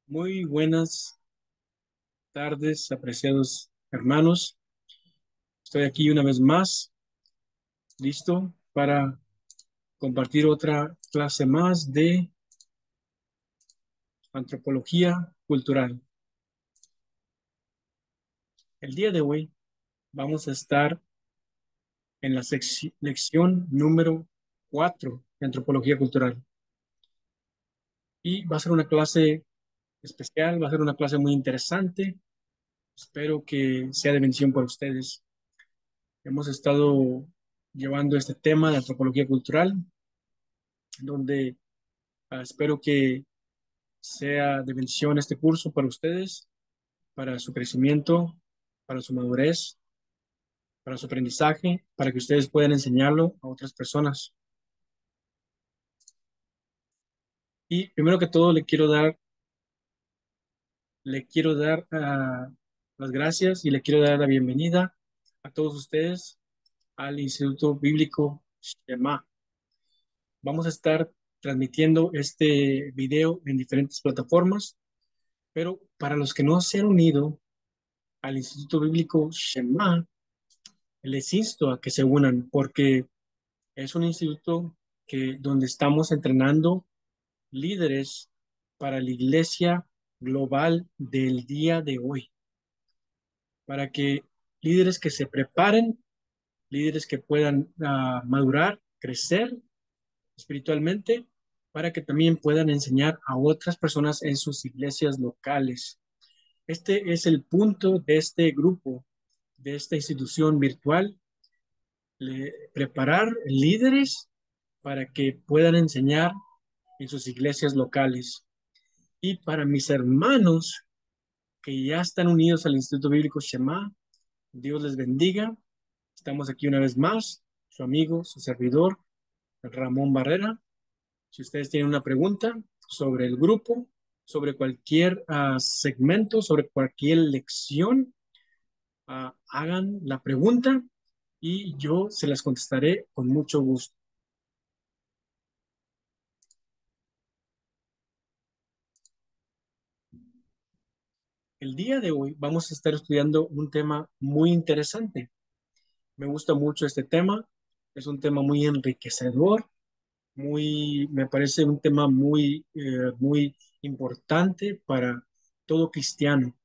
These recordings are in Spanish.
Muy buenas tardes, apreciados hermanos. Estoy aquí una vez más, listo para compartir otra clase más de antropología cultural. El día de hoy vamos a estar en la lección número 4 de antropología cultural. Y va a ser una clase especial, va a ser una clase muy interesante. Espero que sea de bendición para ustedes. Hemos estado llevando este tema de antropología cultural, donde espero que sea de bendición este curso para ustedes, para su crecimiento, para su madurez, para su aprendizaje, para que ustedes puedan enseñarlo a otras personas. Y primero que todo le quiero dar las gracias y le quiero dar la bienvenida a todos ustedes al Instituto Bíblico Shema. Vamos a estar transmitiendo este video en diferentes plataformas, pero para los que no se han unido al Instituto Bíblico Shema, les insto a que se unan porque es un instituto donde estamos entrenando líderes para la iglesia global del día de hoy, para que líderes que se preparen, líderes que puedan madurar, crecer espiritualmente, para que también puedan enseñar a otras personas en sus iglesias locales. Este es el punto de este grupo, de esta institución virtual, preparar líderes para que puedan enseñar en sus iglesias locales. Y para mis hermanos que ya están unidos al Instituto Bíblico Shema, Dios les bendiga. Estamos aquí una vez más, su amigo, su servidor, Ramón Barrera. Si ustedes tienen una pregunta sobre el grupo, sobre cualquier segmento, sobre cualquier lección, hagan la pregunta y yo se las contestaré con mucho gusto. El día de hoy vamos a estar estudiando un tema muy interesante. Me gusta mucho este tema. Es un tema muy enriquecedor, me parece un tema muy importante para todo cristiano.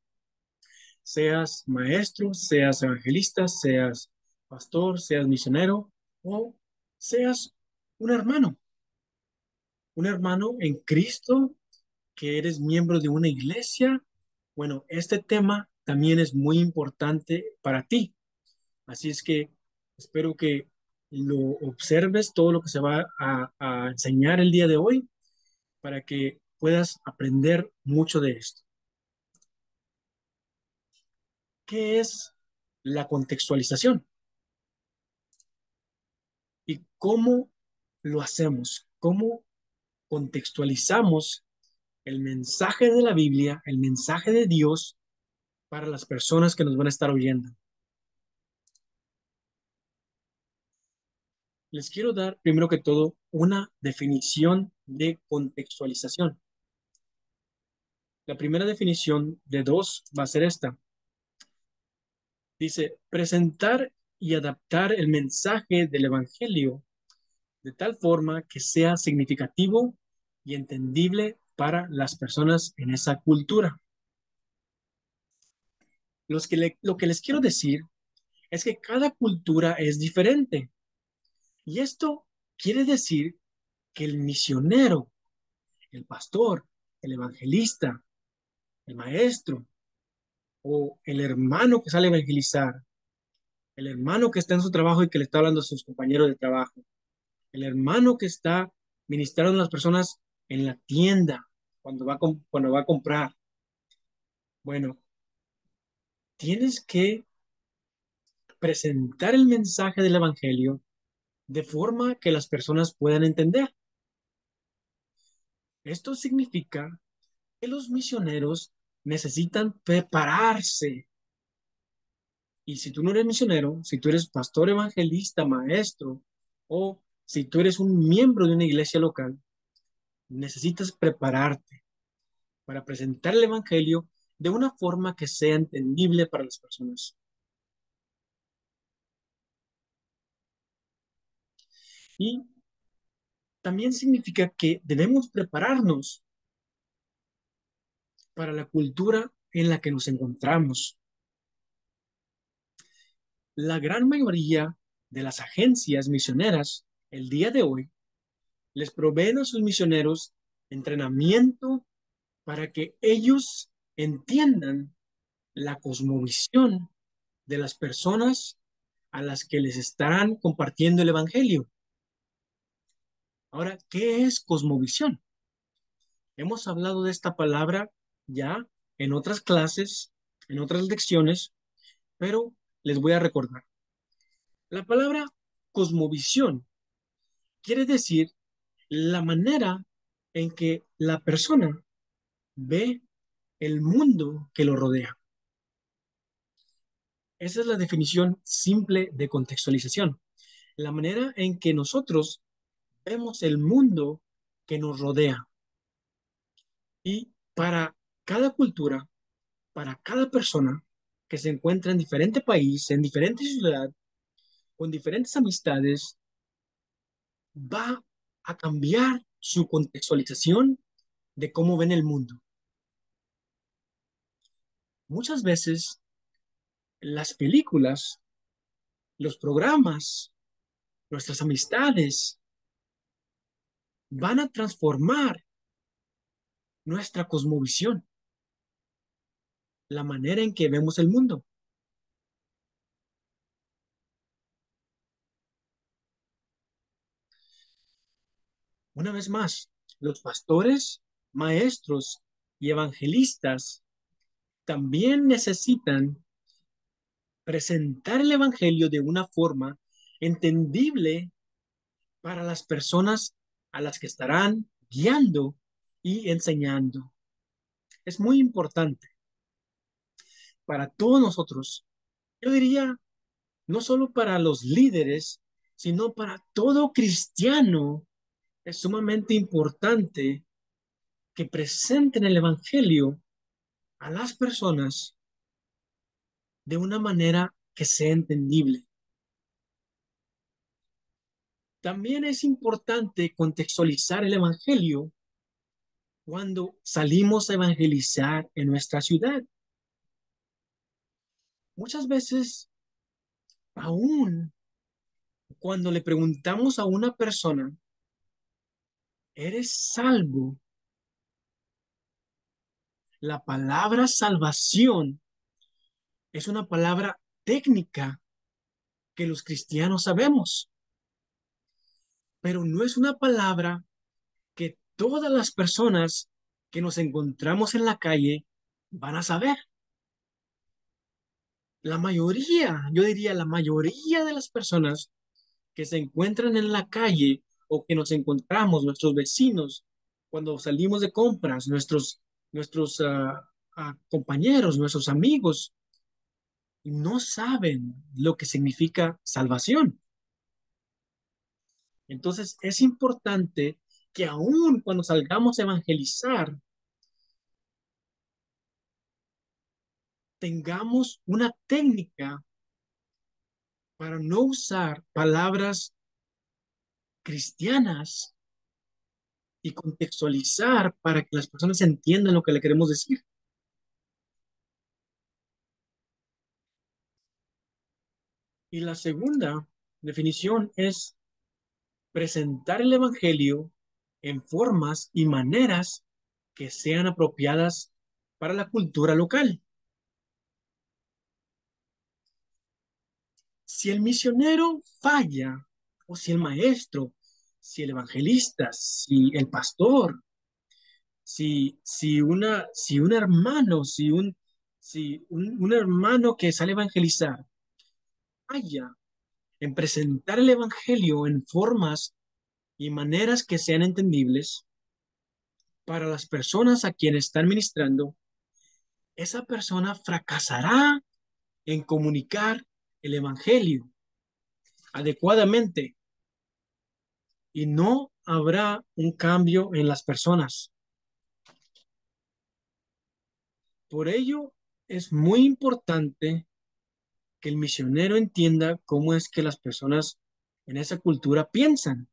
Seas maestro, seas evangelista, seas pastor, seas misionero o seas un un hermano en Cristo, que eres miembro de una iglesia. Bueno, este tema también es muy importante para ti. Así es que espero que lo observes todo lo que se va a enseñar el día de hoy para que puedas aprender mucho de esto. ¿Qué es la contextualización? ¿Y cómo lo hacemos? ¿Cómo contextualizamos el mensaje de la Biblia, el mensaje de Dios para las personas que nos van a estar oyendo? Les quiero dar, primero que todo, una definición de contextualización. La primera definición de dos va a ser esta. Dice, presentar y adaptar el mensaje del Evangelio de tal forma que sea significativo y entendible para las personas en esa cultura. Lo que les quiero decir es que cada cultura es diferente. Y esto quiere decir que el misionero, el pastor, el evangelista, el maestro o el hermano que sale a evangelizar, el hermano que está en su trabajo y que le está hablando a sus compañeros de trabajo, el hermano que está ministrando a las personas en la tienda cuando va a comprar. Bueno, tienes que presentar el mensaje del Evangelio de forma que las personas puedan entender. Esto significa que los misioneros necesitan prepararse. Y si tú no eres misionero, si tú eres pastor, evangelista, maestro, o si tú eres un miembro de una iglesia local, necesitas prepararte. para presentar el Evangelio de una forma que sea entendible para las personas. Y también significa que debemos prepararnos para la cultura en la que nos encontramos. La gran mayoría de las agencias misioneras el día de hoy les proveen a sus misioneros entrenamiento para que ellos entiendan la cosmovisión de las personas a las que les estarán compartiendo el Evangelio. Ahora, ¿qué es cosmovisión? Hemos hablado de esta palabra ya en otras clases, en otras lecciones, pero les voy a recordar. La palabra cosmovisión quiere decir la manera en que la persona ve el mundo que lo rodea. Esa es la definición simple de contextualización. La manera en que nosotros vemos el mundo que nos rodea. Y para cada cultura, para cada persona que se encuentra en diferente país, en diferente ciudad, con diferentes amistades, va a cambiar su contextualización de cómo ven el mundo. Muchas veces las películas, los programas, nuestras amistades van a transformar nuestra cosmovisión, la manera en que vemos el mundo. Una vez más, los pastores, maestros y evangelistas también necesitan presentar el evangelio de una forma entendible para las personas a las que estarán guiando y enseñando. Es muy importante para todos nosotros. Yo diría, no solo para los líderes, sino para todo cristiano. Es sumamente importante que presenten el Evangelio a las personas de una manera que sea entendible. También es importante contextualizar el Evangelio cuando salimos a evangelizar en nuestra ciudad. Muchas veces, aún cuando le preguntamos a una persona, ¿eres salvo? La palabra salvación es una palabra técnica que los cristianos sabemos, pero no es una palabra que todas las personas que nos encontramos en la calle van a saber. La mayoría, yo diría la mayoría de las personas que se encuentran en la calle o que nos encontramos, nuestros vecinos, cuando salimos de compras, nuestros compañeros, nuestros amigos, no saben lo que significa salvación. Entonces es importante que aún cuando salgamos a evangelizar, tengamos una técnica para no usar palabras cristianas y contextualizar para que las personas entiendan lo que le queremos decir. Y la segunda definición es presentar el Evangelio en formas y maneras que sean apropiadas para la cultura local. Si el misionero falla, o si el maestro, si el evangelista, si el pastor, si un hermano, un hermano que sale a evangelizar falla en presentar el evangelio en formas y maneras que sean entendibles para las personas a quienes están ministrando, esa persona fracasará en comunicar el evangelio adecuadamente y no habrá un cambio en las personas. Por ello, es muy importante que el misionero entienda cómo es que las personas en esa cultura piensan.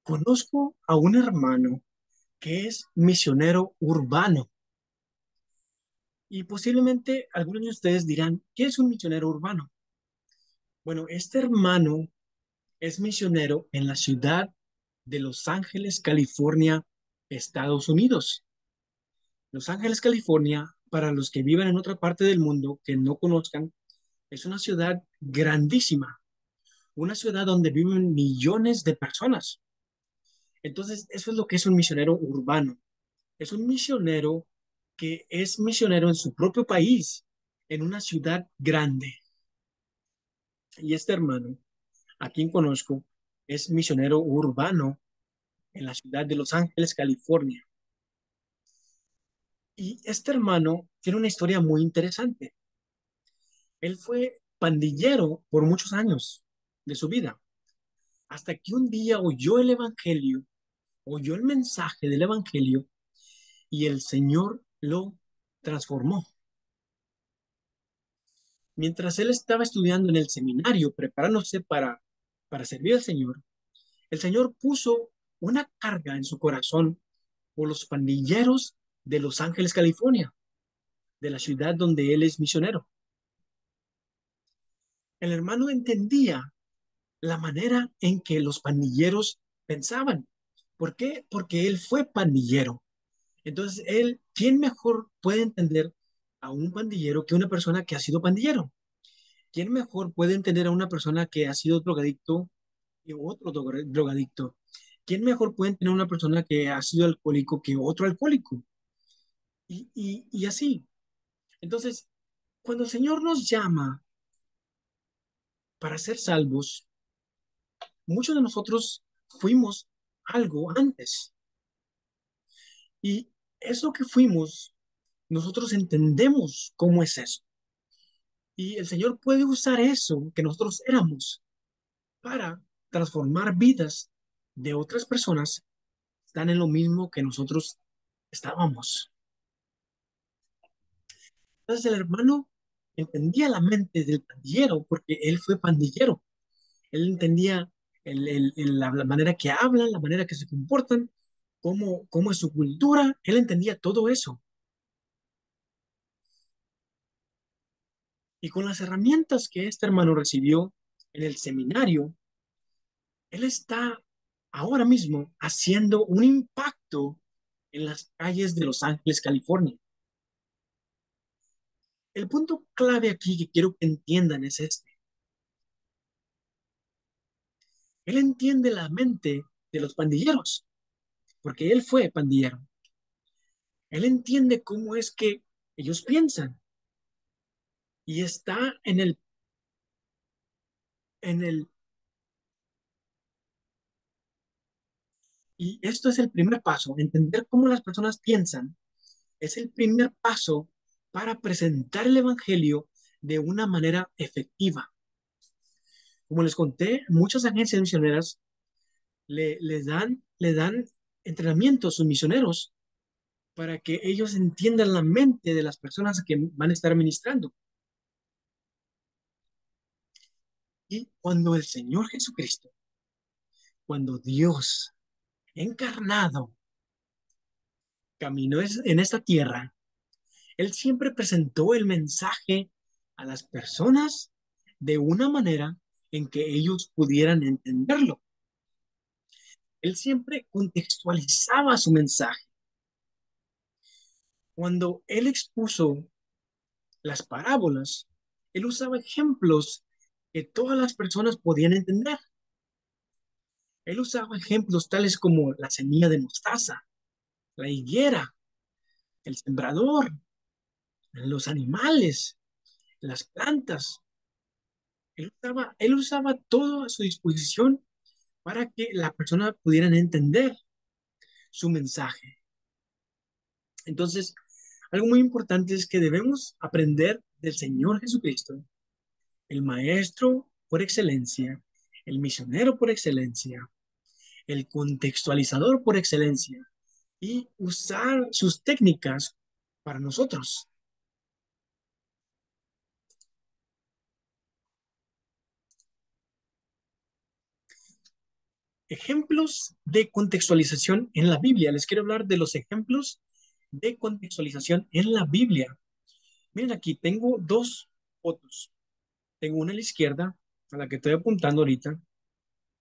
Conozco a un hermano que es misionero urbano y posiblemente algunos de ustedes dirán, ¿qué es un misionero urbano? Bueno, este hermano es misionero en la ciudad de Los Ángeles, California, Estados Unidos. Los Ángeles, California, para los que viven en otra parte del mundo que no conozcan, es una ciudad grandísima, una ciudad donde viven millones de personas. Entonces, eso es lo que es un misionero urbano. Es un misionero que es misionero en su propio país, en una ciudad grande. Y este hermano, a quien conozco, es misionero urbano en la ciudad de Los Ángeles, California. Y este hermano tiene una historia muy interesante. Él fue pandillero por muchos años de su vida, hasta que un día oyó el Evangelio, oyó el mensaje del Evangelio y el Señor lo transformó. Mientras él estaba estudiando en el seminario, preparándose para servir al Señor, el Señor puso una carga en su corazón por los pandilleros de Los Ángeles, California, de la ciudad donde él es misionero. El hermano entendía la manera en que los pandilleros pensaban. ¿Por qué? Porque él fue pandillero. Entonces, él, ¿quién mejor puede entender a un pandillero que una persona que ha sido pandillero? ¿Quién mejor puede entender a una persona que ha sido drogadicto que otro drogadicto? ¿Quién mejor puede entender a una persona que ha sido alcohólico que otro alcohólico? Y así. Entonces, cuando el Señor nos llama para ser salvos, muchos de nosotros fuimos algo antes. Y eso que fuimos, nosotros entendemos cómo es eso. Y el Señor puede usar eso que nosotros éramos para transformar vidas de otras personas que están en lo mismo que nosotros estábamos. Entonces el hermano entendía la mente del pandillero porque él fue pandillero. Él entendía la manera que hablan, la manera que se comportan, cómo es su cultura. Él entendía todo eso. Y con las herramientas que este hermano recibió en el seminario, él está ahora mismo haciendo un impacto en las calles de Los Ángeles, California. El punto clave aquí que quiero que entiendan es este. Él entiende la mente de los pandilleros, porque él fue pandillero. Él entiende cómo es que ellos piensan y está en el, y esto es el primer paso, entender cómo las personas piensan es el primer paso para presentar el Evangelio de una manera efectiva. Como les conté, muchas agencias misioneras le dan entrenamiento a sus misioneros para que ellos entiendan la mente de las personas que van a estar ministrando. Y cuando el Señor Jesucristo, cuando Dios encarnado caminó en esta tierra, Él siempre presentó el mensaje a las personas de una manera en que ellos pudieran entenderlo. Él siempre contextualizaba su mensaje. Cuando Él expuso las parábolas, Él usaba ejemplos que todas las personas podían entender. Él usaba ejemplos tales como la semilla de mostaza, la higuera, el sembrador, los animales, las plantas. Él usaba todo a su disposición para que la persona pudieran entender su mensaje. Entonces, algo muy importante es que debemos aprender del Señor Jesucristo, el Maestro por excelencia, el misionero por excelencia, el contextualizador por excelencia y usar sus técnicas para nosotros. Ejemplos de contextualización en la Biblia. Les quiero hablar de los ejemplos de contextualización en la Biblia. Miren, aquí tengo dos fotos. Tengo una a la izquierda, a la que estoy apuntando ahorita,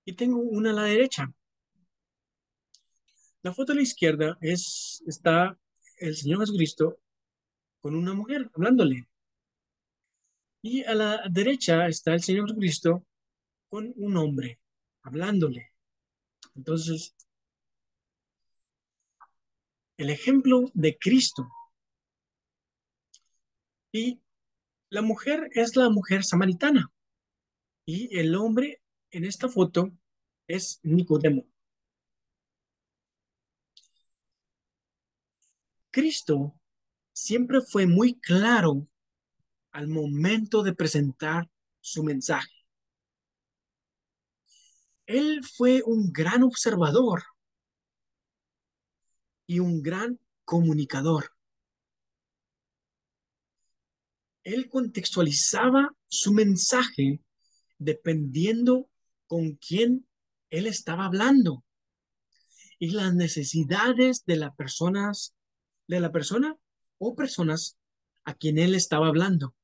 y tengo una a la derecha. La foto a la izquierda está el Señor Jesucristo con una mujer hablándole. Y a la derecha está el Señor Jesucristo con un hombre hablándole. Entonces, el ejemplo de Cristo. Y la mujer es la mujer samaritana. Y el hombre en esta foto es Nicodemo. Cristo siempre fue muy claro al momento de presentar su mensaje. Él fue un gran observador y un gran comunicador. Él contextualizaba su mensaje dependiendo con quién él estaba hablando y las necesidades de la persona o personas a quien él estaba hablando.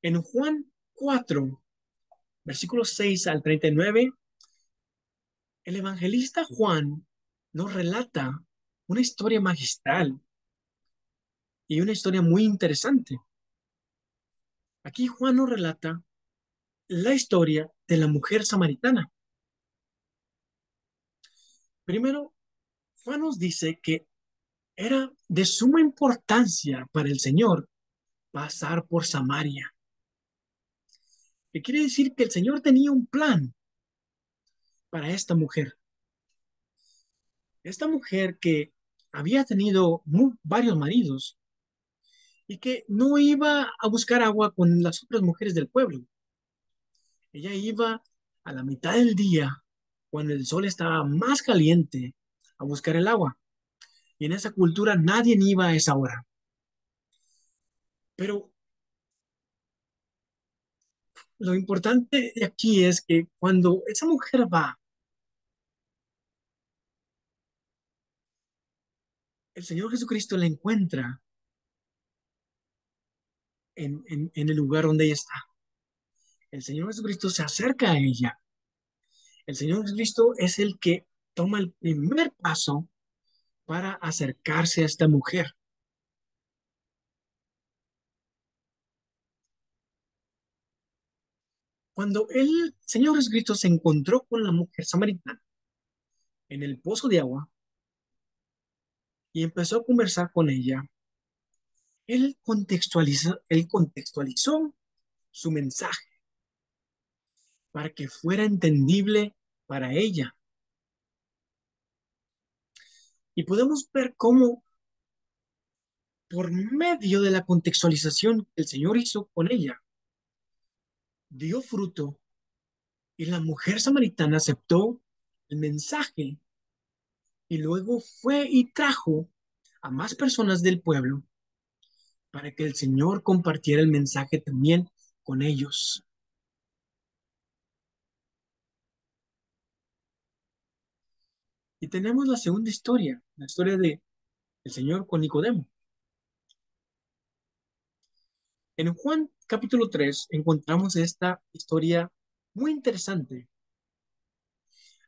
En Juan 4, versículos 6 al 39, el evangelista Juan nos relata una historia magistral y una historia muy interesante. Aquí Juan nos relata la historia de la mujer samaritana. Primero, Juan nos dice que era de suma importancia para el Señor pasar por Samaria. Que quiere decir que el Señor tenía un plan para esta mujer. Esta mujer que había tenido varios maridos y que no iba a buscar agua con las otras mujeres del pueblo. Ella iba a la mitad del día, cuando el sol estaba más caliente, a buscar el agua. Y en esa cultura nadie iba a esa hora. Pero lo importante de aquí es que cuando esa mujer va, el Señor Jesucristo la encuentra en el lugar donde ella está. El Señor Jesucristo se acerca a ella. El Señor Jesucristo es el que toma el primer paso para acercarse a esta mujer. Cuando el Señor Jesucristo se encontró con la mujer samaritana en el pozo de agua y empezó a conversar con ella, él contextualizó su mensaje para que fuera entendible para ella. Y podemos ver cómo por medio de la contextualización que el Señor hizo con ella, dio fruto y la mujer samaritana aceptó el mensaje y luego fue y trajo a más personas del pueblo para que el Señor compartiera el mensaje también con ellos. Y tenemos la segunda historia, la historia de el Señor con Nicodemo. En Juan capítulo 3 encontramos esta historia muy interesante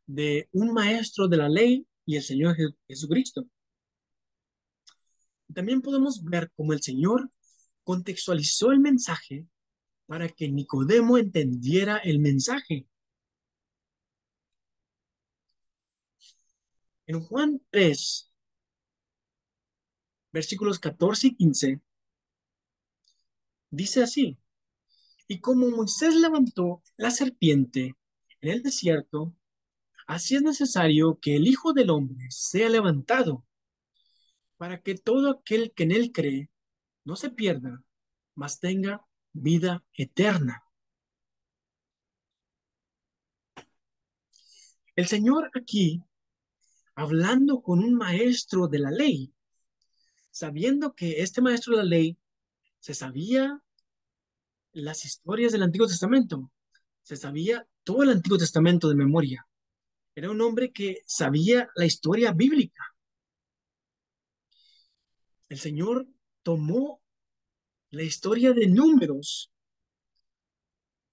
de un maestro de la ley y el Señor Jesucristo. También podemos ver cómo el Señor contextualizó el mensaje para que Nicodemo entendiera el mensaje. En Juan 3, versículos 14 y 15, dice así: y como Moisés levantó la serpiente en el desierto, así es necesario que el Hijo del Hombre sea levantado, para que todo aquel que en él cree no se pierda, mas tenga vida eterna. El Señor aquí, hablando con un maestro de la ley, sabiendo que este maestro de la ley se sabía las historias del Antiguo Testamento, se sabía todo el Antiguo Testamento de memoria. Era un hombre que sabía la historia bíblica. El Señor tomó la historia de Números,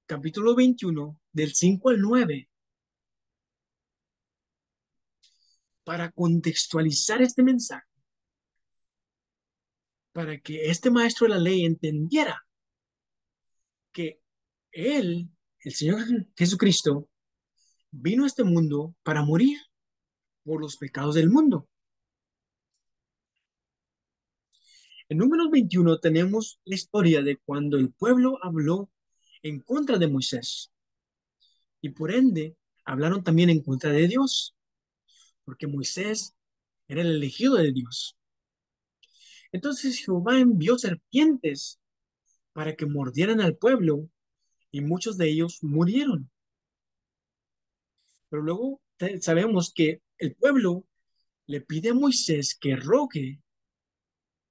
capítulo 21, del 5 al 9, para contextualizar este mensaje, para que este maestro de la ley entendiera que Él, el Señor Jesucristo, vino a este mundo para morir por los pecados del mundo. En Números 21 tenemos la historia de cuando el pueblo habló en contra de Moisés y por ende hablaron también en contra de Dios, porque Moisés era el elegido de Dios. Entonces Jehová envió serpientes para que mordieran al pueblo y muchos de ellos murieron. Pero luego sabemos que el pueblo le pide a Moisés que rogue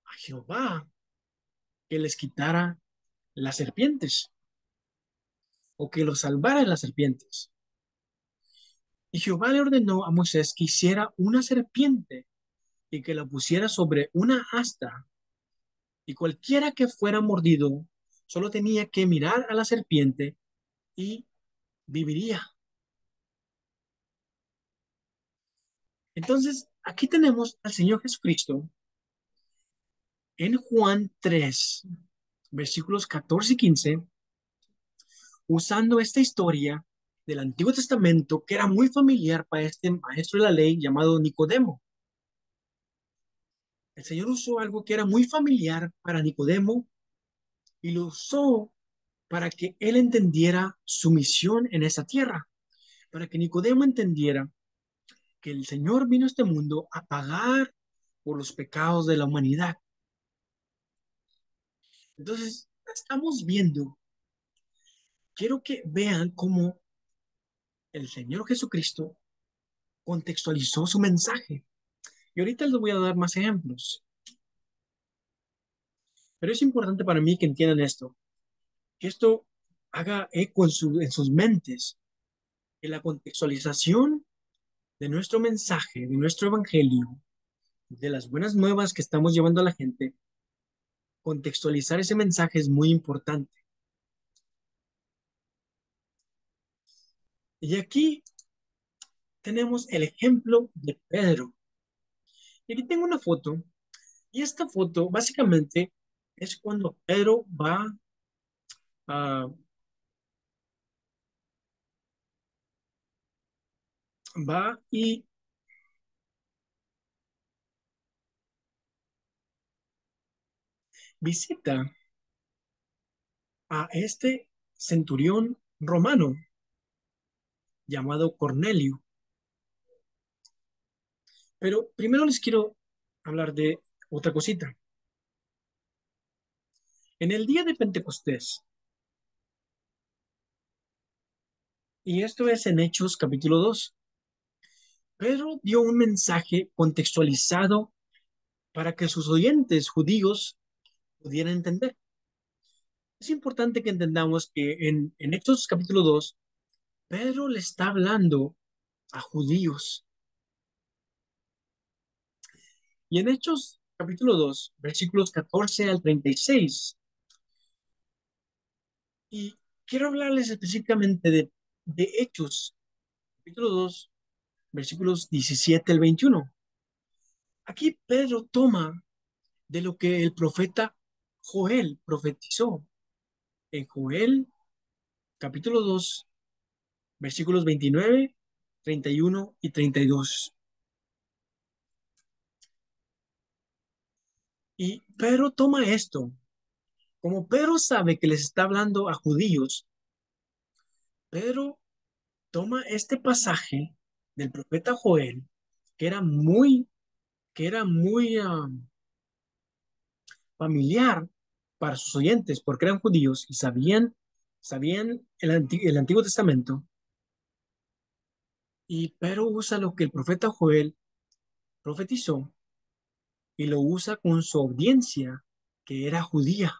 a Jehová que les quitara las serpientes o que los salvara de las serpientes. Y Jehová le ordenó a Moisés que hiciera una serpiente y que la pusiera sobre una asta, y cualquiera que fuera mordido solo tenía que mirar a la serpiente y viviría. Entonces, aquí tenemos al Señor Jesucristo en Juan 3, versículos 14 y 15, usando esta historia del Antiguo Testamento que era muy familiar para este maestro de la ley llamado Nicodemo. El Señor usó algo que era muy familiar para Nicodemo y lo usó para que él entendiera su misión en esa tierra, para que Nicodemo entendiera que el Señor vino a este mundo a pagar por los pecados de la humanidad. Entonces, estamos viendo, quiero que vean cómo el Señor Jesucristo contextualizó su mensaje. Y ahorita les voy a dar más ejemplos. Pero es importante para mí que entiendan esto, que esto haga eco en sus mentes, que la contextualización de nuestro mensaje, de nuestro evangelio, de las buenas nuevas que estamos llevando a la gente, contextualizar ese mensaje es muy importante. Y aquí tenemos el ejemplo de Pedro. Y aquí tengo una foto, y esta foto básicamente es cuando Pedro a, va y visita a este centurión romano llamado Cornelio. Pero primero les quiero hablar de otra cosita. En el día de Pentecostés, y esto es en Hechos capítulo 2, Pedro dio un mensaje contextualizado para que sus oyentes judíos pudieran entender. Es importante que entendamos que en Hechos capítulo 2, Pedro le está hablando a judíos. Y en Hechos capítulo 2, versículos 14 al 36, y quiero hablarles específicamente de Hechos capítulo 2, versículos 17 al 21. Aquí Pedro toma de lo que el profeta Joel profetizó en Joel capítulo 2, versículos 29, 31 y 32. Y Pedro toma esto. Como Pedro sabe que les está hablando a judíos, Pedro toma este pasaje del profeta Joel, que era muy, que era muy familiar, para sus oyentes, porque eran judíos y sabían el Antiguo Testamento, y pero usa lo que el profeta Joel profetizó y lo usa con su audiencia, que era judía.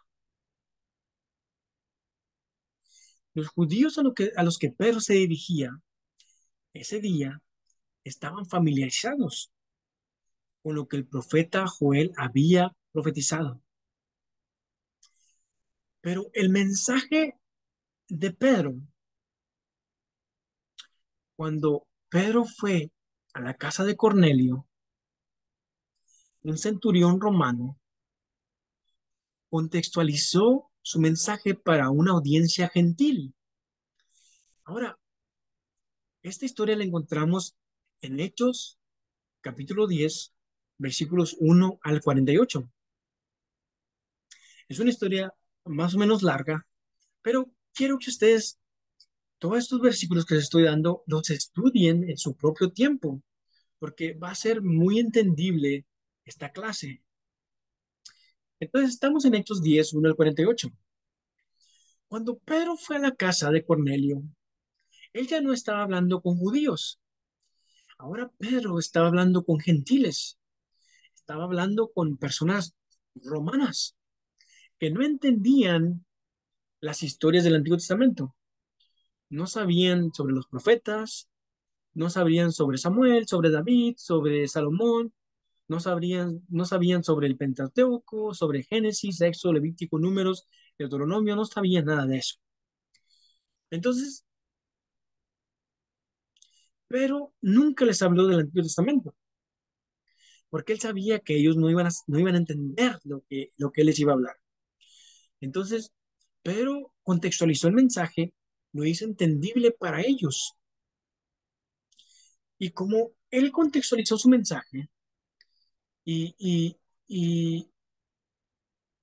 Los judíos a los que Pedro se dirigía ese día estaban familiarizados con lo que el profeta Joel había profetizado. Pero el mensaje de Pedro, cuando Pedro fue a la casa de Cornelio, un centurión romano, contextualizó su mensaje para una audiencia gentil. Ahora, esta historia la encontramos en Hechos, capítulo 10, versículos 1 al 48. Es una historia más o menos larga, pero quiero que ustedes, todos estos versículos que les estoy dando, los estudien en su propio tiempo, porque va a ser muy entendible esta clase. Entonces, estamos en Hechos 10, 1 al 48. Cuando Pedro fue a la casa de Cornelio, él ya no estaba hablando con judíos. Ahora Pedro estaba hablando con gentiles, estaba hablando con personas romanas que no entendían las historias del Antiguo Testamento. No sabían sobre los profetas, no sabían sobre Samuel, sobre David, sobre Salomón, no sabían sobre el Pentateuco, sobre Génesis, Éxodo, Levítico, Números, Deuteronomio, no sabían nada de eso. Entonces, pero nunca les habló del Antiguo Testamento, porque él sabía que ellos no iban a entender lo que él les iba a hablar. Entonces, pero contextualizó el mensaje, lo hizo entendible para ellos. Y como él contextualizó su mensaje y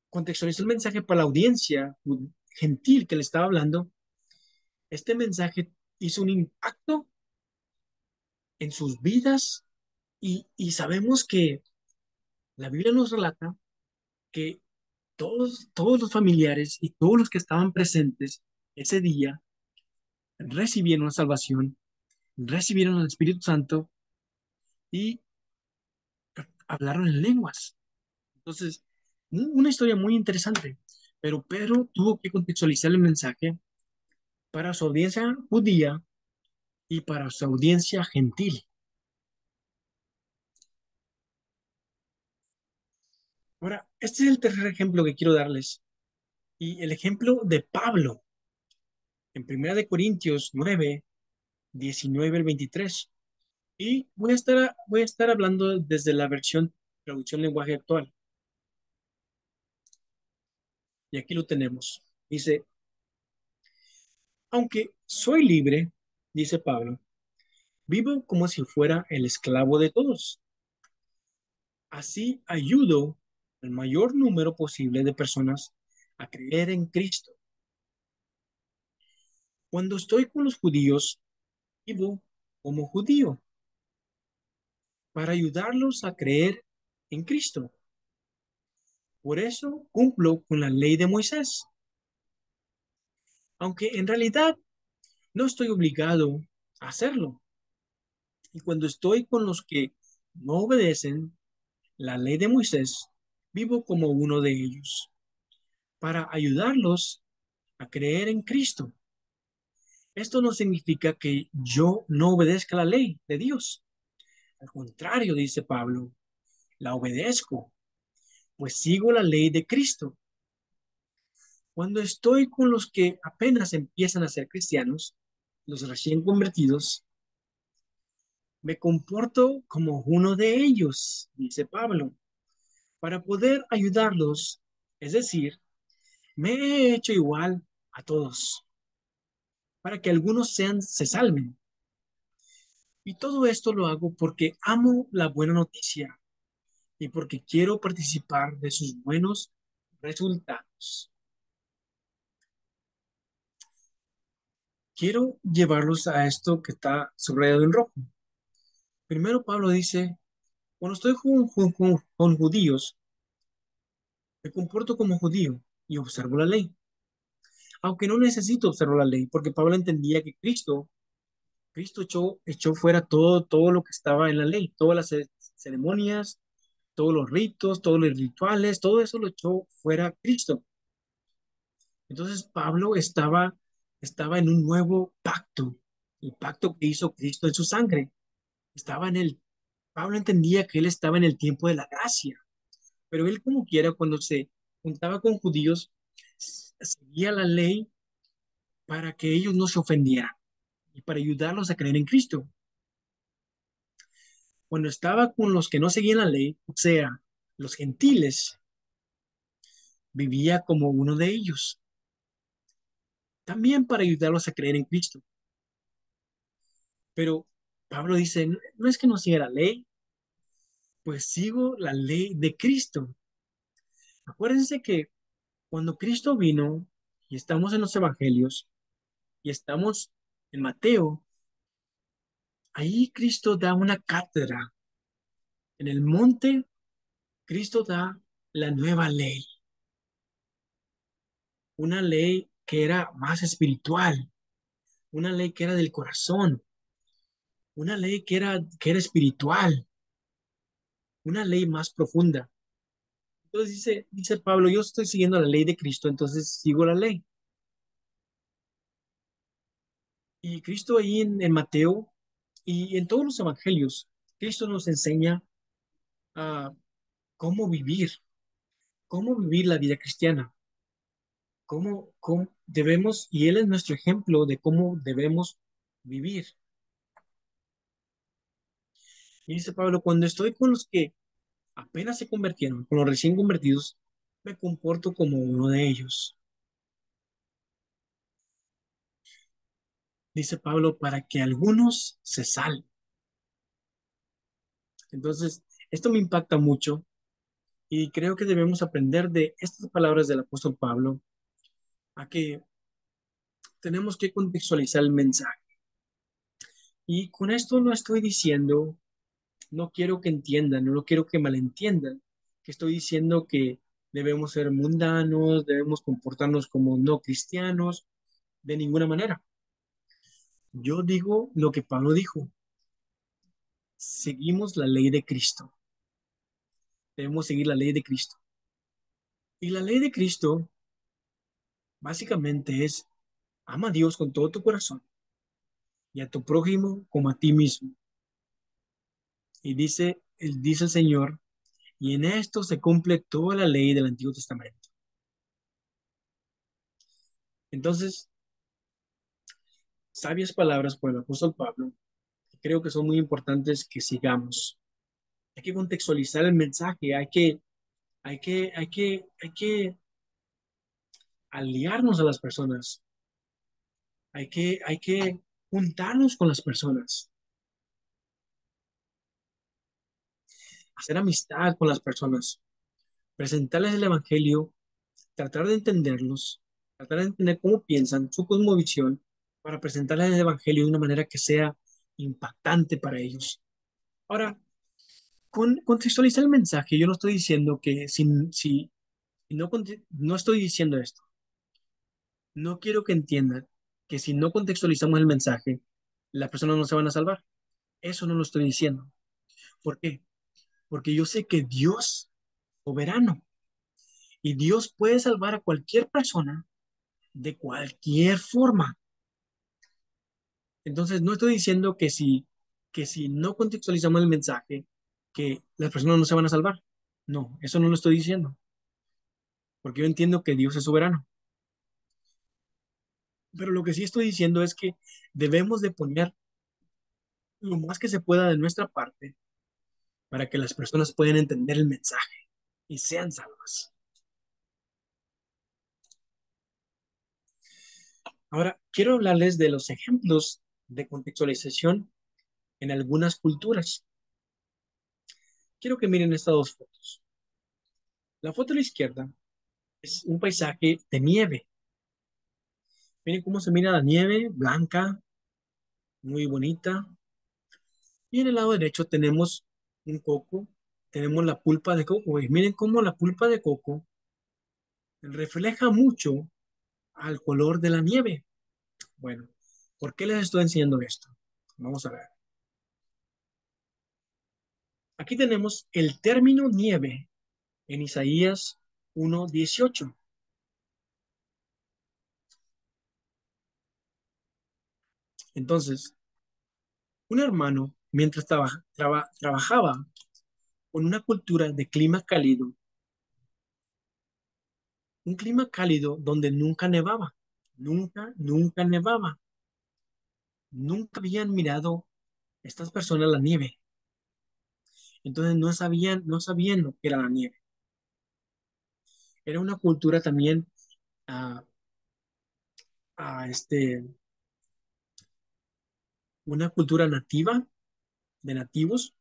contextualizó el mensaje para la audiencia gentil que le estaba hablando, este mensaje hizo un impacto en sus vidas y sabemos que la Biblia nos relata que todos los familiares y todos los que estaban presentes ese día recibieron la salvación, recibieron el Espíritu Santo y hablaron en lenguas. Entonces, una historia muy interesante, pero Pedro tuvo que contextualizar el mensaje para su audiencia judía y para su audiencia gentil. Ahora, este es el tercer ejemplo que quiero darles, y el ejemplo de Pablo en 1 Corintios 9, 19 al 23. Y voy a estar hablando desde la versión traducción lenguaje actual. Y aquí lo tenemos. Dice, aunque soy libre, dice Pablo, vivo como si fuera el esclavo de todos. Así ayudo al mayor número posible de personas a creer en Cristo. Cuando estoy con los judíos, vivo como judío para ayudarlos a creer en Cristo. Por eso cumplo con la ley de Moisés, aunque en realidad no estoy obligado a hacerlo. Y cuando estoy con los que no obedecen la ley de Moisés, vivo como uno de ellos, para ayudarlos a creer en Cristo. Esto no significa que yo no obedezca la ley de Dios. Al contrario, dice Pablo, la obedezco, pues sigo la ley de Cristo. Cuando estoy con los que apenas empiezan a ser cristianos, los recién convertidos, me comporto como uno de ellos, dice Pablo, para poder ayudarlos. Es decir, me he hecho igual a todos, para que algunos se salven. Y todo esto lo hago porque amo la buena noticia y porque quiero participar de sus buenos resultados. Quiero llevarlos a esto que está subrayado en rojo. Primero Pablo dice, cuando estoy con judíos, me comporto como judío. y observo la ley. Aunque no necesito observar la ley, porque Pablo entendía que Cristo echó fuera todo lo que estaba en la ley, todas las ceremonias, todos los ritos, todos los rituales, todo eso lo echó fuera Cristo. Entonces Pablo estaba en un nuevo pacto, el pacto que hizo Cristo en su sangre. Estaba en el, Pablo entendía que él estaba en el tiempo de la gracia, pero él como quiera, cuando se juntaba con judíos, seguía la ley para que ellos no se ofendieran y para ayudarlos a creer en Cristo. Cuando estaba con los que no seguían la ley, o sea, los gentiles, vivía como uno de ellos, también para ayudarlos a creer en Cristo. Pero Pablo dice, no es que no siga la ley, pues sigo la ley de Cristo. Acuérdense que cuando Cristo vino y estamos en los evangelios y estamos en Mateo, ahí Cristo da una cátedra. En el monte, Cristo da la nueva ley, una ley que era más espiritual, una ley que era del corazón, una ley que era espiritual, una ley más profunda. Entonces dice Pablo, yo estoy siguiendo la ley de Cristo, entonces sigo la ley. Y Cristo ahí en Mateo y en todos los evangelios, Cristo nos enseña a cómo vivir la vida cristiana, cómo debemos, y Él es nuestro ejemplo de cómo debemos vivir. Y dice Pablo, cuando estoy con los que apenas se convirtieron, con los recién convertidos, me comporto como uno de ellos. Dice Pablo, para que algunos se salven. Entonces, esto me impacta mucho y creo que debemos aprender de estas palabras del apóstol Pablo a que tenemos que contextualizar el mensaje. Y con esto no estoy diciendo, no quiero que entiendan, no quiero que malentiendan, que estoy diciendo que debemos ser mundanos, debemos comportarnos como no cristianos, de ninguna manera. Yo digo lo que Pablo dijo, seguimos la ley de Cristo, debemos seguir la ley de Cristo. Y la ley de Cristo básicamente es, ama a Dios con todo tu corazón y a tu prójimo como a ti mismo. Y dice el Señor, y en esto se cumple toda la ley del Antiguo Testamento. Entonces, sabias palabras por el apóstol Pablo, que creo que son muy importantes que sigamos. Hay que contextualizar el mensaje, hay que aliarnos a las personas, hay que juntarnos con las personas, hacer amistad con las personas, presentarles el Evangelio, tratar de entenderlos, tratar de entender cómo piensan, su cosmovisión, para presentarles el Evangelio de una manera que sea impactante para ellos. Ahora, con contextualizar el mensaje, yo no estoy diciendo que si no, no estoy diciendo esto. No quiero que entiendan que si no contextualizamos el mensaje, las personas no se van a salvar. Eso no lo estoy diciendo. ¿Por qué? Porque yo sé que Dios es soberano y Dios puede salvar a cualquier persona de cualquier forma. Entonces, no estoy diciendo que si no contextualizamos el mensaje, que las personas no se van a salvar. No, eso no lo estoy diciendo, porque yo entiendo que Dios es soberano. Pero lo que sí estoy diciendo es que debemos de poner lo más que se pueda de nuestra parte para que las personas puedan entender el mensaje y sean salvas. Ahora, quiero hablarles de los ejemplos de contextualización en algunas culturas. Quiero que miren estas dos fotos. La foto a la izquierda es un paisaje de nieve. Miren cómo se mira la nieve, blanca, muy bonita. Y en el lado derecho tenemos un coco, tenemos la pulpa de coco. Y miren cómo la pulpa de coco refleja mucho al color de la nieve. Bueno, ¿por qué les estoy enseñando esto? Vamos a ver. Aquí tenemos el término nieve en Isaías 1:18. Entonces, un hermano, mientras trabajaba con una cultura de clima cálido, un clima cálido donde nunca nevaba, nunca nevaba, nunca habían mirado estas personas la nieve, entonces no sabían lo que era la nieve. Era una cultura también, ah, ah, este, una cultura nativa, de nativos,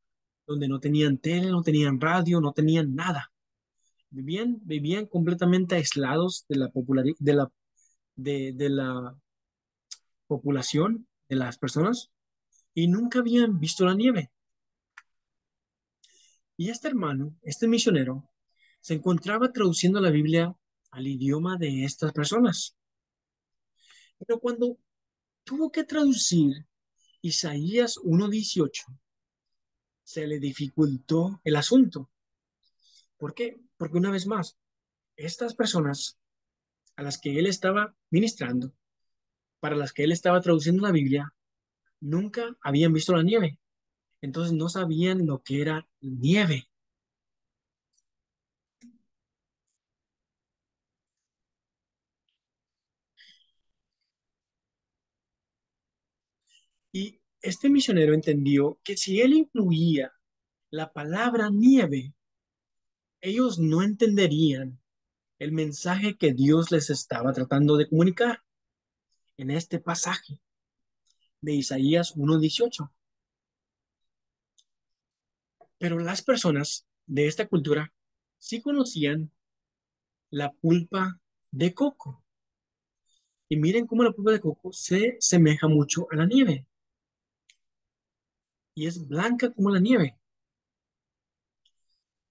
donde no tenían tele, no tenían radio, no tenían nada. Vivían completamente aislados de la población, de las personas, y nunca habían visto la nieve. Y este hermano, este misionero, se encontraba traduciendo la Biblia al idioma de estas personas. Pero cuando tuvo que traducir Isaías 1:18, se le dificultó el asunto. ¿Por qué? Porque una vez más, estas personas a las que él estaba ministrando, para las que él estaba traduciendo la Biblia, nunca habían visto la nieve. Entonces no sabían lo que era nieve. Y este misionero entendió que si él incluía la palabra nieve, ellos no entenderían el mensaje que Dios les estaba tratando de comunicar en este pasaje de Isaías 1:18. Pero las personas de esta cultura sí conocían la pulpa de coco. Y miren cómo la pulpa de coco se semeja mucho a la nieve y es blanca como la nieve.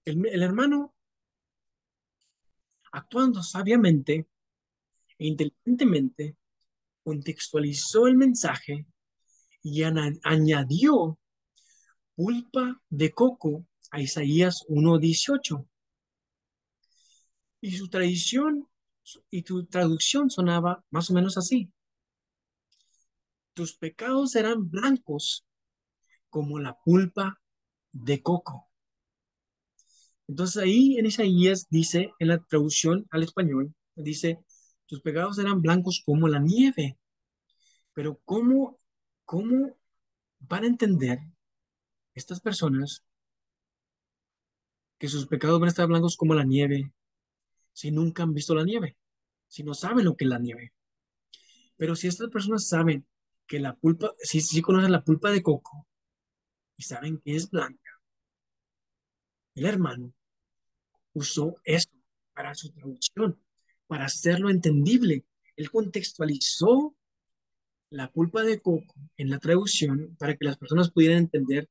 El hermano, actuando sabiamente e inteligentemente, contextualizó el mensaje y añadió pulpa de coco a Isaías 1:18. Y su tradición y tu traducción sonaba más o menos así. Tus pecados serán blancos como la pulpa de coco. Entonces ahí en Isaías dice, en la traducción al español, dice, tus pecados serán blancos como la nieve. Pero ¿cómo van a entender estas personas que sus pecados van a estar blancos como la nieve si nunca han visto la nieve? Si no saben lo que es la nieve. Pero si estas personas saben que la pulpa, si conocen la pulpa de coco y saben que es blanca, el hermano usó eso para su traducción, para hacerlo entendible. Él contextualizó la pulpa de coco en la traducción para que las personas pudieran entender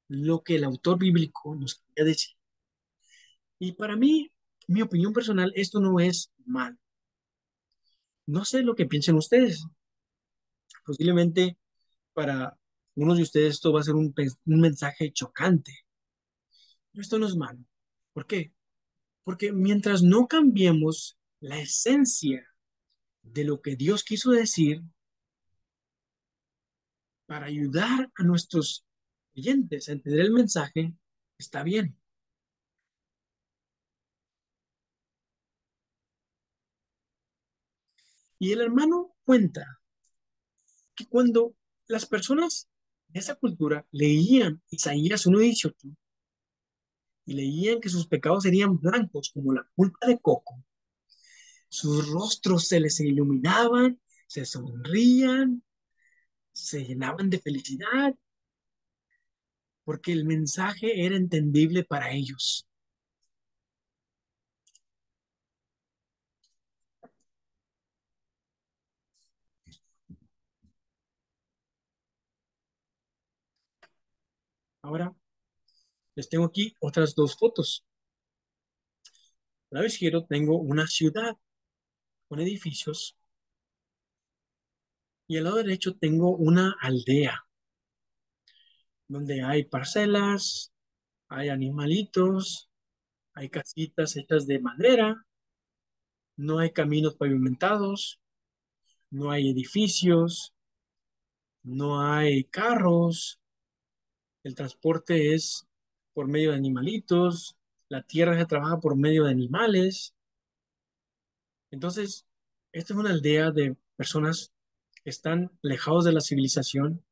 lo que el autor bíblico nos quería decir. Y para mí, mi opinión personal, esto no es mal. No sé lo que piensen ustedes. Posiblemente para unos de ustedes esto va a ser un mensaje chocante. Pero esto no es malo. ¿Por qué? Porque mientras no cambiemos la esencia de lo que Dios quiso decir para ayudar a nuestros oyentes a entender el mensaje, está bien. Y el hermano cuenta que cuando las personas de esa cultura leían Isaías 1:18 y leían que sus pecados serían blancos como la pulpa de coco, sus rostros se les iluminaban, se sonrían, se llenaban de felicidad, porque el mensaje era entendible para ellos. Ahora les tengo aquí otras dos fotos. Al lado izquierdo tengo una ciudad con edificios y al lado derecho tengo una aldea donde hay parcelas, hay animalitos, hay casitas hechas de madera, no hay caminos pavimentados, no hay edificios, no hay carros, el transporte es por medio de animalitos, la tierra se trabaja por medio de animales. Entonces, esta es una aldea de personas que están alejados de la civilización,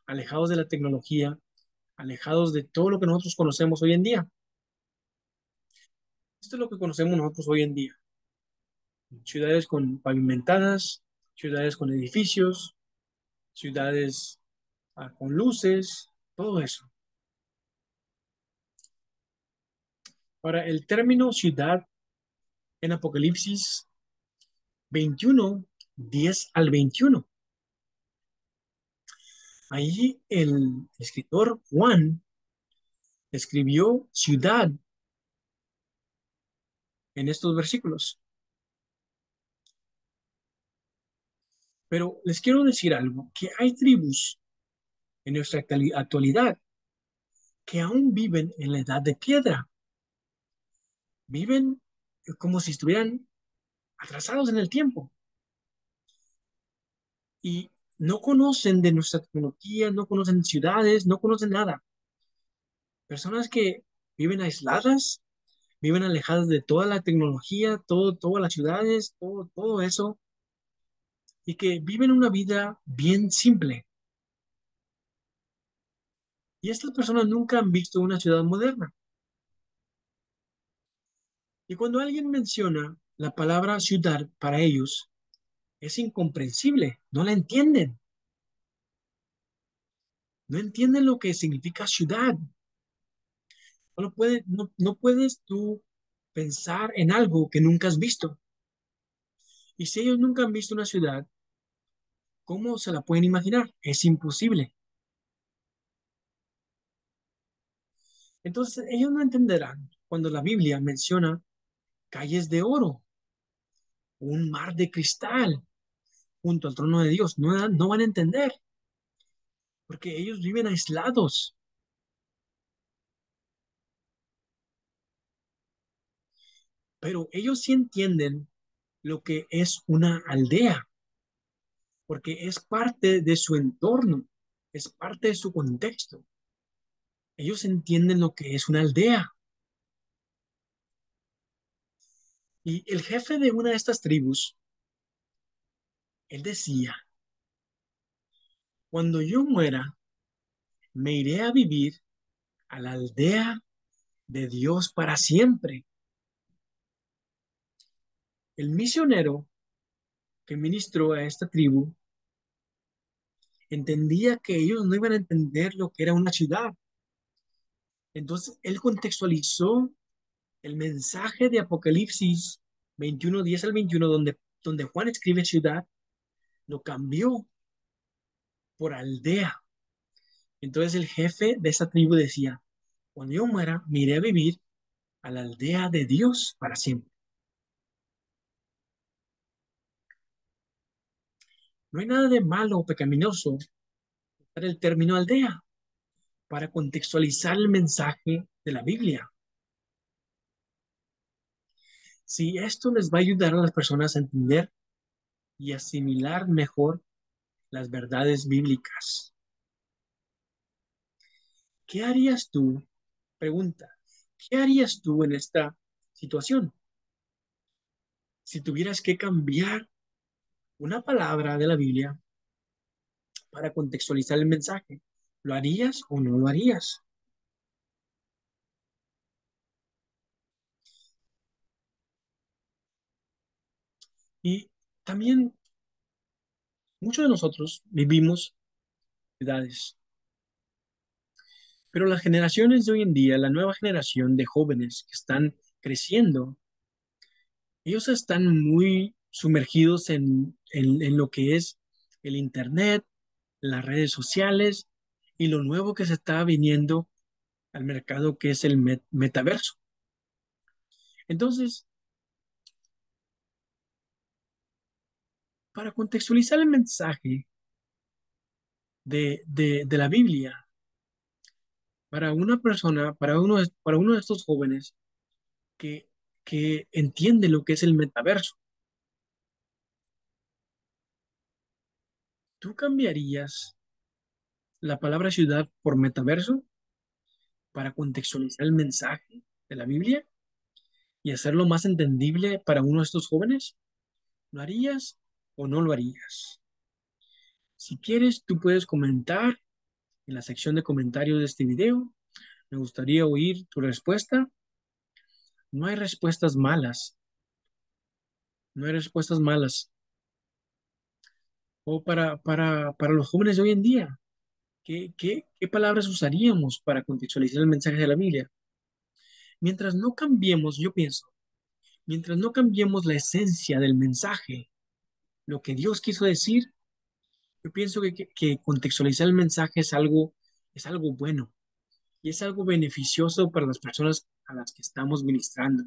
alejados de la tecnología, alejados de todo lo que nosotros conocemos hoy en día. Esto es lo que conocemos nosotros hoy en día. Ciudades con pavimentadas, ciudades con edificios, ciudades con luces, todo eso. Ahora, el término ciudad en Apocalipsis 21:10 al 21. Ahí el escritor Juan escribió ciudad en estos versículos. Pero les quiero decir algo, que hay tribus en nuestra actualidad que aún viven en la edad de piedra, viven como si estuvieran atrasados en el tiempo y no conocen de nuestra tecnología, no conocen ciudades, no conocen nada. Personas que viven aisladas, viven alejadas de toda la tecnología, todas las ciudades, todo eso, y que viven una vida bien simple. Y estas personas nunca han visto una ciudad moderna. Y cuando alguien menciona la palabra ciudad para ellos, es incomprensible, no la entienden, no entienden lo que significa ciudad. No puedes tú pensar en algo que nunca has visto. Y si ellos nunca han visto una ciudad, ¿cómo se la pueden imaginar? Es imposible. Entonces, ellos no entenderán cuando la Biblia menciona calles de oro, un mar de cristal junto al trono de Dios. No van a entender, porque ellos viven aislados. Pero ellos sí entienden lo que es una aldea, porque es parte de su entorno, es parte de su contexto. Ellos entienden lo que es una aldea. Y el jefe de una de estas tribus, él decía, cuando yo muera, me iré a vivir a la aldea de Dios para siempre. El misionero que ministró a esta tribu entendía que ellos no iban a entender lo que era una ciudad. Entonces, él contextualizó el mensaje de Apocalipsis 21:10 al 21, donde Juan escribe ciudad, lo cambió por aldea. Entonces el jefe de esa tribu decía, cuando yo muera, me iré a vivir a la aldea de Dios para siempre. No hay nada de malo o pecaminoso usar el término aldea para contextualizar el mensaje de la Biblia. Si esto les va a ayudar a las personas a entender y asimilar mejor las verdades bíblicas. ¿Qué harías tú? Pregunta, ¿qué harías tú en esta situación? Si tuvieras que cambiar una palabra de la Biblia para contextualizar el mensaje, ¿lo harías o no lo harías? Y también muchos de nosotros vivimos en ciudades, pero las generaciones de hoy en día, la nueva generación de jóvenes que están creciendo, ellos están muy sumergidos en lo que es el Internet, las redes sociales y lo nuevo que se está viniendo al mercado que es el metaverso. Entonces, Para contextualizar el mensaje de la Biblia, para una persona, para uno de estos jóvenes que, que entiende lo que es el metaverso, ¿tú cambiarías la palabra ciudad por metaverso para contextualizar el mensaje de la Biblia y hacerlo más entendible para uno de estos jóvenes? ¿Lo harías o no lo harías? Si quieres, tú puedes comentar en la sección de comentarios de este video. Me gustaría oír tu respuesta. No hay respuestas malas, no hay respuestas malas. O para los jóvenes de hoy en día, ¿qué palabras usaríamos para contextualizar el mensaje de la Biblia? Mientras no cambiemos, yo pienso, mientras no cambiemos la esencia del mensaje, lo que Dios quiso decir, yo pienso que contextualizar el mensaje es algo bueno y es algo beneficioso para las personas a las que estamos ministrando.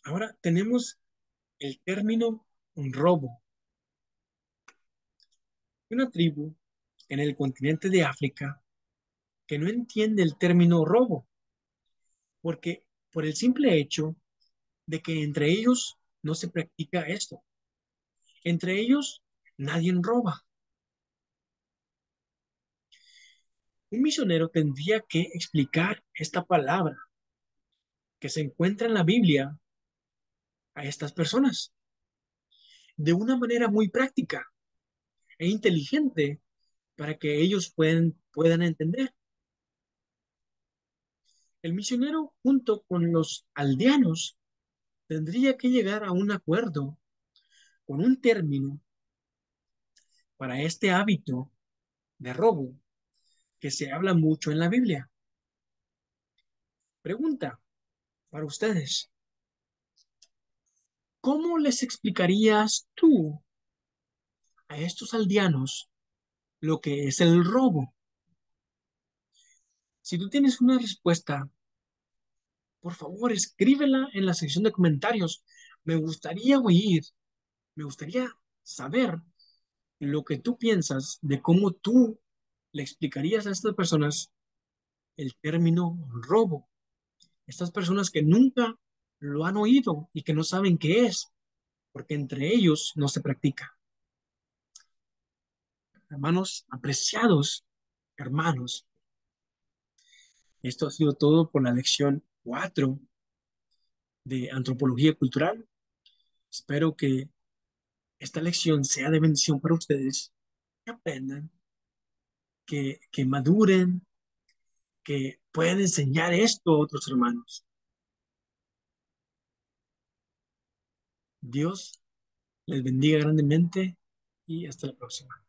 Ahora tenemos el término robo. Una tribu en el continente de África que no entiende el término robo, porque por el simple hecho de que entre ellos no se practica esto. Entre ellos nadie roba. Un misionero tendría que explicar esta palabra que se encuentra en la Biblia a estas personas de una manera muy práctica e inteligente para que ellos puedan entender. El misionero junto con los aldeanos tendría que llegar a un acuerdo con un término para este hábito de robo que se habla mucho en la Biblia. Pregunta para ustedes. ¿Cómo les explicarías tú a estos aldeanos lo que es el robo? Si tú tienes una respuesta, por favor, escríbela en la sección de comentarios. Me gustaría oír, me gustaría saber lo que tú piensas de cómo tú le explicarías a estas personas el término robo. Estas personas que nunca lo han oído y que no saben qué es, porque entre ellos no se practica. Hermanos, apreciados hermanos, esto ha sido todo por la lección 4 de Antropología Cultural. Espero que esta lección sea de bendición para ustedes, que aprendan, que maduren, que puedan enseñar esto a otros hermanos. Dios les bendiga grandemente y hasta la próxima.